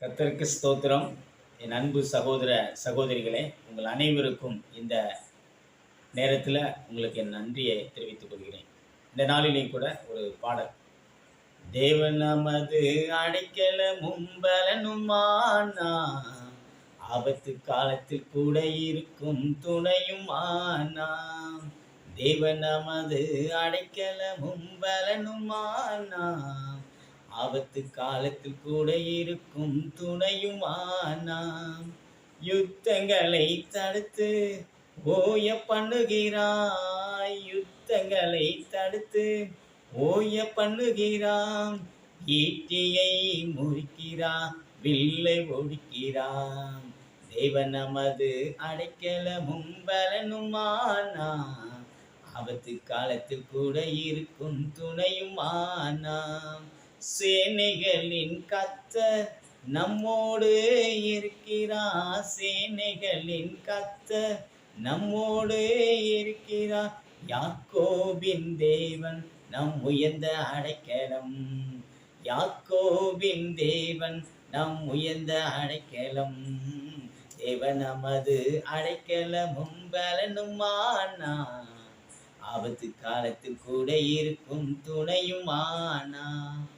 கர்த்தருக்கு ஸ்தோத்திரம். என் அன்பு சகோதர சகோதரிகளே, உங்கள் அனைவருக்கும் இந்த நேரத்தில் உங்களுக்கு என் நன்றியை தெரிவித்துக் கொள்கிறேன். இந்த நாளிலேயும் கூட ஒரு பாடல், தேவன் நமது அடைக்கலமும் பலனுமானார், ஆபத்து காலத்தில் கூட இருக்கும் துணையும் ஆனார். தேவன் நமது அடைக்கலமும் பலனுமானார், ஆபத்து காலத்தில் கூட இருக்கும் துணையுமானாம். யுத்தங்களை தடுத்து ஓய பண்ணுகிறாய், யுத்தங்களை தடுத்து ஓய பண்ணுகிறான். ஈட்டியை முறிக்கிறான், வில்லை ஒழிக்கிறான். தேவன் நமது அடைக்கலமும் பலனுமானாம், ஆபத்து காலத்தில் கூட இருக்கும் துணையுமானாம். சேனைகளின் கர்த்தர் நம்மோடு இருக்கிறார், சேனைகளின் கர்த்தர் நம்மோடு இருக்கிறார். யாக்கோபின் தேவன் நம் உயர்ந்த அடைக்கலம், யாக்கோபின் தேவன் நம் உயர்ந்த அடைக்கலம். தேவன் நமது அடைக்கலமும் பலனுமானார், ஆபத்து காலத்தில் கூட இருக்கும் துணையுமானார்.